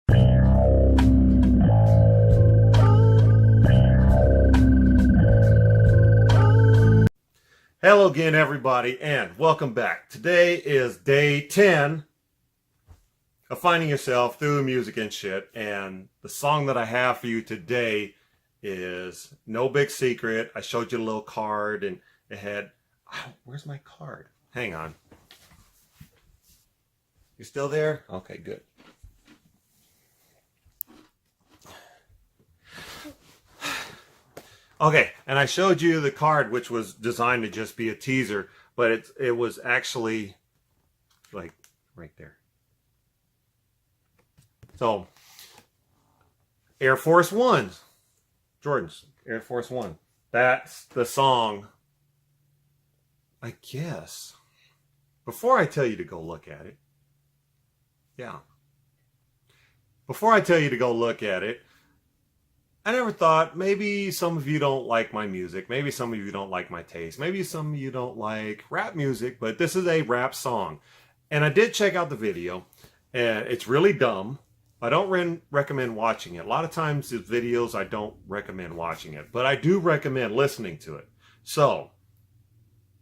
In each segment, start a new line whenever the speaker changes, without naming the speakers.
Hello again, everybody, and welcome back. Today is day 10 of Finding Yourself Through Music and Shit, and the song that I have for you today is No Big Secret. I showed you a little card, and it had... Oh, where's my card? Hang on. You still there? Okay, good. Okay, and I showed you the card, which was designed to just be a teaser, but it was actually like right there. So, Air Force Ones, Jordan's Air Force One. That's the song, I guess. Before I tell you to go look at it, before I tell you to go look at it, I never thought, maybe some of you don't like my music. Maybe some of you don't like my taste. Maybe some of you don't like rap music, but this is a rap song. And I did check out the video, and it's really dumb. I don't recommend watching it. A lot of times with videos, I don't recommend watching it, but I do recommend listening to it. So,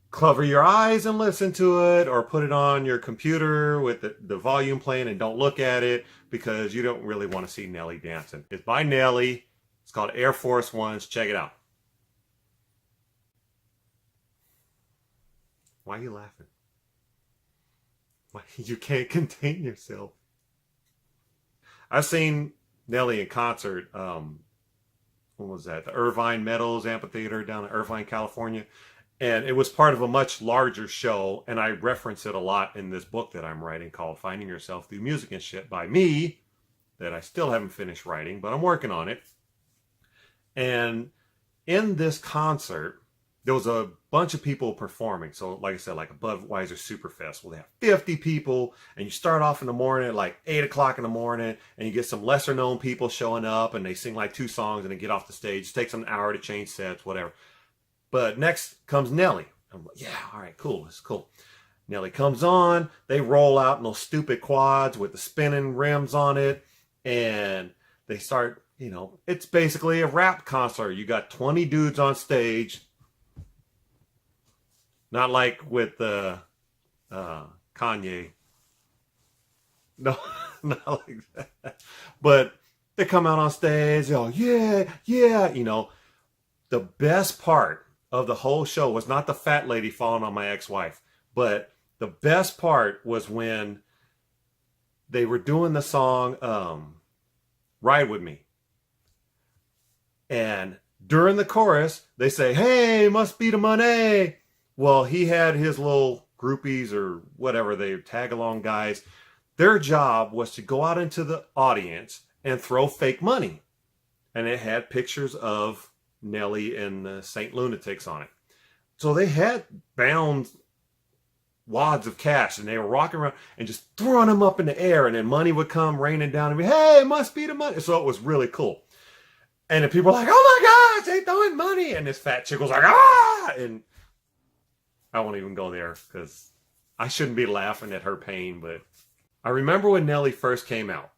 cover your eyes and listen to it, or put it on your computer with the volume playing and don't look at it, because you don't really want to see Nelly dancing. It's by Nelly. It's called Air Force Ones. Check it out. Why are you laughing? Why you can't contain yourself? I've seen Nelly in concert. When was that? The Irvine Meadows Amphitheater down in Irvine, California. And it was part of a much larger show. And I reference it a lot in this book that I'm writing called Finding Yourself Through Music and Shit by me, that I still haven't finished writing, but I'm working on it. And in this concert, there was a bunch of people performing. So like I said, like a Budweiser Superfest. Well, they have 50 people, and you start off in the morning at like 8 o'clock in the morning, and you get some lesser known people showing up, and they sing like 2 songs and they get off the stage. It takes them an hour to change sets, whatever. But next comes Nelly. I'm like, yeah, all right, cool, it's cool. Nelly comes on, they roll out in those stupid quads with the spinning rims on it, and they start, you know, it's basically a rap concert. You got 20 dudes on stage. Not like with Kanye. No, not like that. But they come out on stage, oh, yeah, yeah. You know, the best part of the whole show was not the fat lady falling on my ex-wife, but the best part was when they were doing the song Ride With Me. And during the chorus, they say, hey, must be the money. Well, he had his little groupies or whatever, they tag along guys. Their job was to go out into the audience and throw fake money. And it had pictures of Nelly and the Saint Lunatics on it. So they had bound wads of cash, and they were walking around and just throwing them up in the air, and then money would come raining down and be, hey, must be the money. So it was really cool. And the people were like, oh my gosh, they throwing money. And this fat chick was like, ah! And I won't even go there because I shouldn't be laughing at her pain. But I remember when Nelly first came out.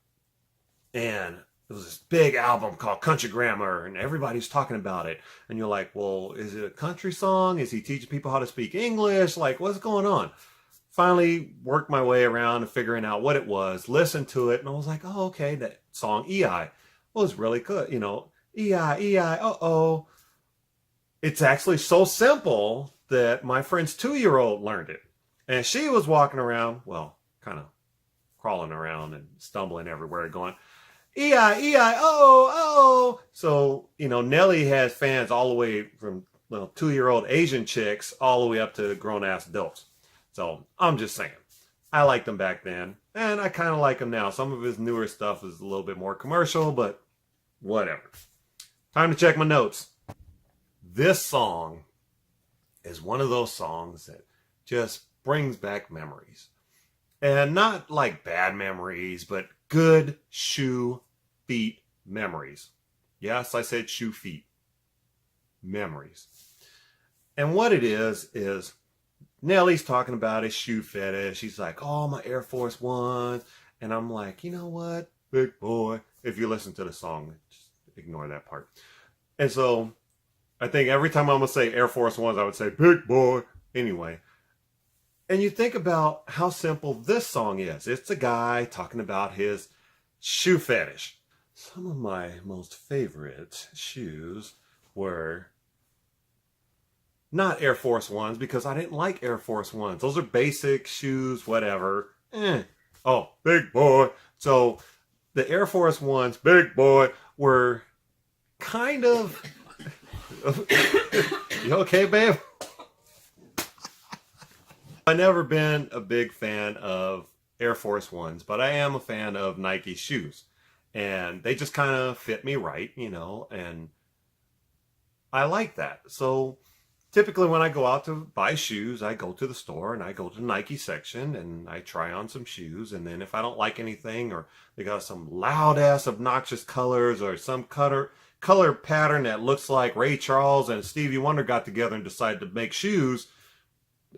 And there was this big album called Country Grammar. And everybody's talking about it. And you're like, well, is it a country song? Is he teaching people how to speak English? Like, what's going on? Finally worked my way around and figuring out what it was. Listened to it. And I was like, oh, okay, that song EI was really good. You know, EI, uh-oh. It's actually so simple that my friend's 2-year-old learned it. And she was walking around, well, kind of crawling around and stumbling everywhere going, EI, uh-oh, uh-oh. So, you know, Nelly has fans all the way from 2-year-old Asian chicks all the way up to grown-ass adults. So, I'm just saying. I liked him back then, and I kind of like him now. Some of his newer stuff is a little bit more commercial, but whatever. Time to check my notes. This song is one of those songs that just brings back memories. And not like bad memories, but good shoe feet memories. Yes, I said shoe feet. Memories. And what it is Nelly's talking about his shoe fetish. She's like, oh, my Air Force Ones. And I'm like, you know what? Big boy. if you listen to the song, just ignore that part. And so I think every time I'm going to say Air Force Ones, I would say big boy. Anyway. And you think about how simple this song is. It's a guy talking about his shoe fetish. Some of my most favorite shoes were not Air Force Ones because I didn't like Air Force Ones. Those are basic shoes, whatever. Oh, big boy. So the Air Force Ones, big boy, were kind of... You okay, babe? I've never been a big fan of Air Force Ones, but I am a fan of Nike shoes. And they just kind of fit me right, you know, and I like that. So typically when I go out to buy shoes, I go to the store and I go to the Nike section and I try on some shoes. And then if I don't like anything, or they got some loud ass obnoxious colors or some color pattern that looks like Ray Charles and Stevie Wonder got together and decided to make shoes,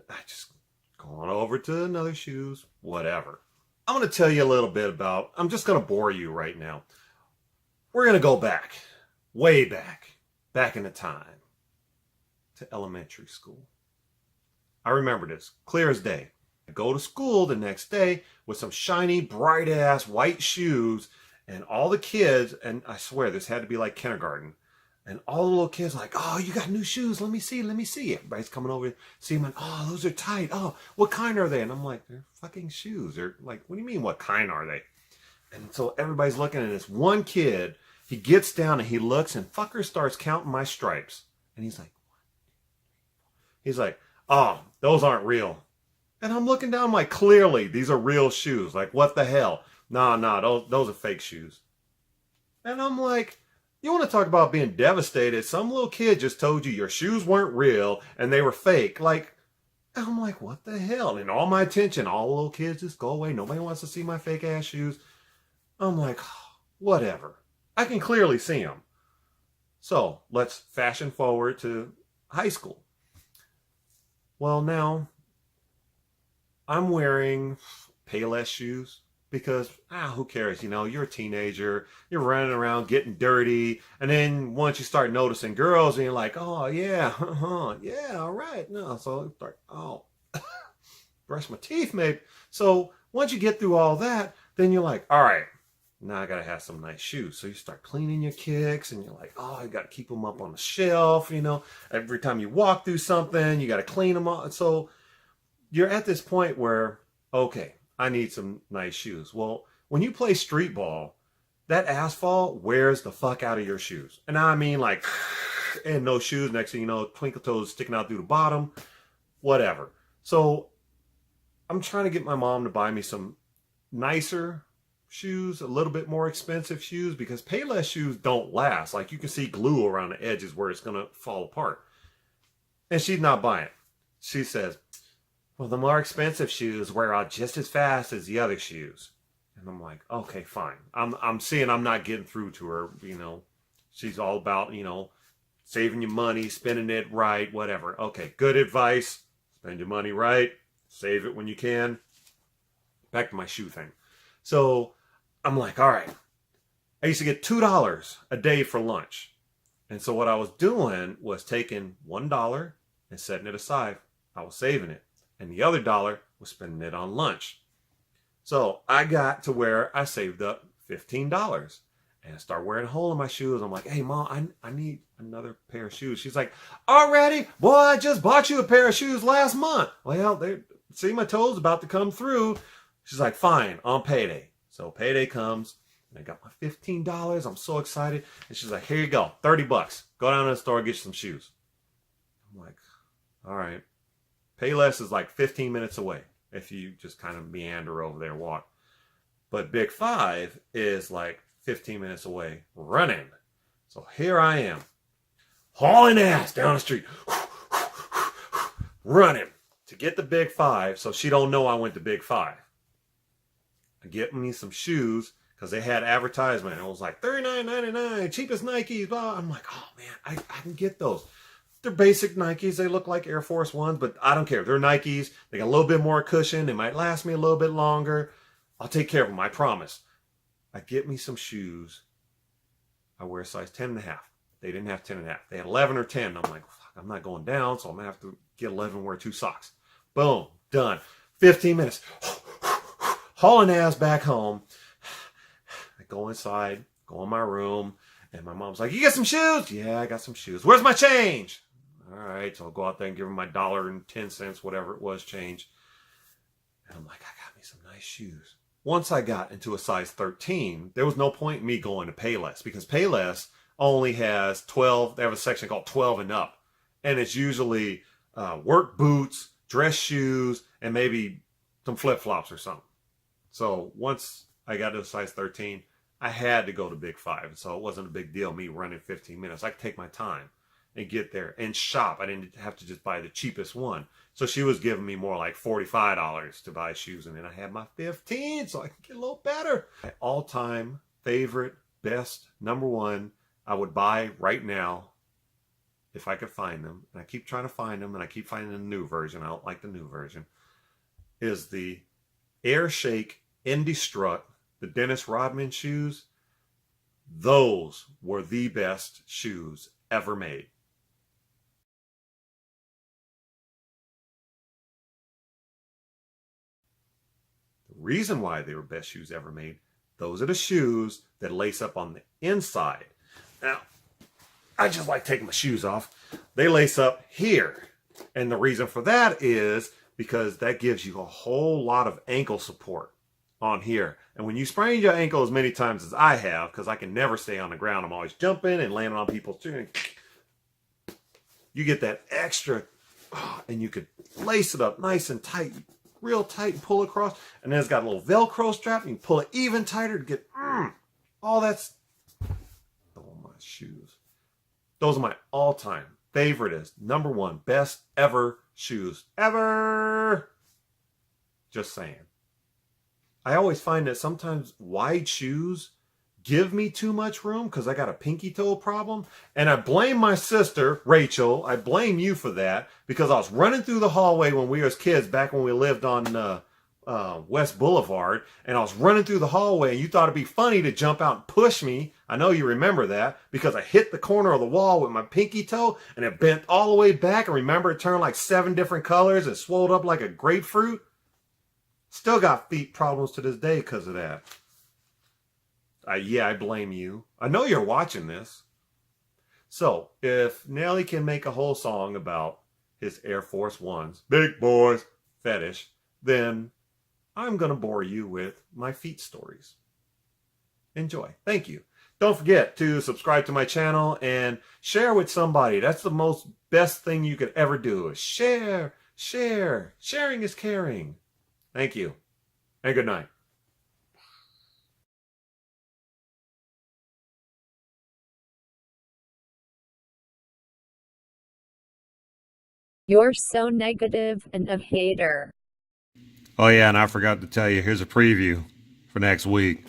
I just go on over to another shoes, whatever. I'm going to tell you a little bit about, I'm just going to bore you right now. We're going to go back, way back in the time to elementary school. I remember this clear as day. I go to school the next day with some shiny, bright ass white shoes, and all the kids, and I swear this had to be like kindergarten, and all the little kids like, oh, you got new shoes. Let me see. Everybody's coming over, see them, and, oh, those are tight. Oh, what kind are they? And I'm like, they're fucking shoes. They're like, what do you mean, what kind are they? And so everybody's looking at this one kid. He gets down and he looks, and fucker starts counting my stripes. And he's like, oh, those aren't real. And I'm looking down, like, clearly, these are real shoes. Like, what the hell? Nah, those are fake shoes. And I'm like, you want to talk about being devastated? Some little kid just told you your shoes weren't real and they were fake. Like, I'm like, what the hell? And all my attention, all the little kids just go away. Nobody wants to see my fake ass shoes. I'm like, whatever. I can clearly see them. So let's fashion forward to high school. Well, now I'm wearing Payless shoes. Because, who cares? You know, you're a teenager, you're running around getting dirty. And then once you start noticing girls and you're like, oh, yeah, yeah, all right. No, so it's like, oh, brush my teeth, maybe. So once you get through all that, then you're like, all right, now I got to have some nice shoes. So you start cleaning your kicks and you're like, oh, you got to keep them up on the shelf. You know, every time you walk through something, you got to clean them up. So you're at this point where, okay, I need some nice shoes. Well, when you play street ball, that asphalt wears the fuck out of your shoes. And I mean, like, and no shoes. Next thing you know, twinkle toes sticking out through the bottom, whatever. So I'm trying to get my mom to buy me some nicer shoes, a little bit more expensive shoes, because Payless shoes don't last. Like, you can see glue around the edges where it's going to fall apart. And she's not buying it. She says, well, the more expensive shoes wear out just as fast as the other shoes. And I'm like, okay, fine. I'm seeing I'm not getting through to her, you know. She's all about, you know, saving your money, spending it right, whatever. Okay, good advice. Spend your money right. Save it when you can. Back to my shoe thing. So I'm like, all right. I used to get $2 a day for lunch. And so what I was doing was taking $1 and setting it aside. I was saving it. And the other $1 was spending it on lunch. So I got to where I saved up $15. And I started wearing a hole in my shoes. I'm like, hey, Mom, I need another pair of shoes. She's like, already? Boy, I just bought you a pair of shoes last month. Well, see, my toes about to come through. She's like, fine, on payday. So payday comes. And I got my $15. I'm so excited. And she's like, here you go, $30. Go down to the store and get you some shoes. I'm like, all right. Payless is like 15 minutes away if you just kind of meander over there and walk. But Big 5 is like 15 minutes away running. So here I am, hauling ass down the street, running to get the Big 5 so she don't know I went to Big 5. I get me some shoes because they had advertisement. It was like $39.99, cheapest Nikes, blah. I'm like, oh man, I can get those. They're basic Nikes. They look like Air Force Ones, but I don't care. They're Nikes. They got a little bit more cushion. They might last me a little bit longer. I'll take care of them, I promise. I get me some shoes, I wear a size 10 and a half. They didn't have 10 and a half. They had 11 or 10. I'm like, I'm not going down, so I'm going to have to get 11 and wear 2 socks. Boom, done. 15 minutes. Hauling ass back home. I go inside, go in my room, and my mom's like, you got some shoes? Yeah, I got some shoes. Where's my change? All right, so I'll go out there and give her my $1.10, whatever it was, change. And I'm like, I got me some nice shoes. Once I got into a size 13, there was no point in me going to Payless, because Payless only has 12. They have a section called 12 and up. And it's usually work boots, dress shoes, and maybe some flip-flops or something. So once I got to a size 13, I had to go to Big 5. So it wasn't a big deal, me running 15 minutes. I could take my time and get there and shop. I didn't have to just buy the cheapest one. So she was giving me more like $45 to buy shoes. And then I had my 15, so I could get a little better. My all-time favorite, best, number one, I would buy right now if I could find them. And I keep trying to find them, and I keep finding the new version. I don't like the new version. Is the Air Shake Indestruct, the Dennis Rodman shoes. Those were the best shoes ever made. The reason why they were best shoes ever made, those are the shoes that lace up on the inside. Now, I just like taking my shoes off. They lace up here. And the reason for that is because that gives you a whole lot of ankle support on here. And when you sprain your ankle as many times as I have, because I can never stay on the ground, I'm always jumping and landing on people's shoes, you get that extra, and you could lace it up nice and tight, real tight, and pull across. And then it's got a little Velcro strap. You can pull it even tighter to get all that's. Oh, my shoes. Those are my all-time favorite, is number one, best ever shoes ever. Just saying. I always find that sometimes wide shoes give me too much room because I got a pinky toe problem. And I blame my sister, Rachel. I blame you for that, because I was running through the hallway when we were kids, back when we lived on West Boulevard, and I was running through the hallway, and you thought it'd be funny to jump out and push me. I know you remember that, because I hit the corner of the wall with my pinky toe, and it bent all the way back. And remember, it turned like 7 different colors and swelled up like a grapefruit. Still got feet problems to this day because of that. Yeah, I blame you. I know you're watching this. So, if Nelly can make a whole song about his Air Force Ones, big boys, fetish, then I'm going to bore you with my feet stories. Enjoy. Thank you. Don't forget to subscribe to my channel and share with somebody. That's the most best thing you could ever do, is share, share. Sharing is caring. Thank you, and good night.
You're so negative and a hater.
Oh yeah, and I forgot to tell you, here's a preview for next week.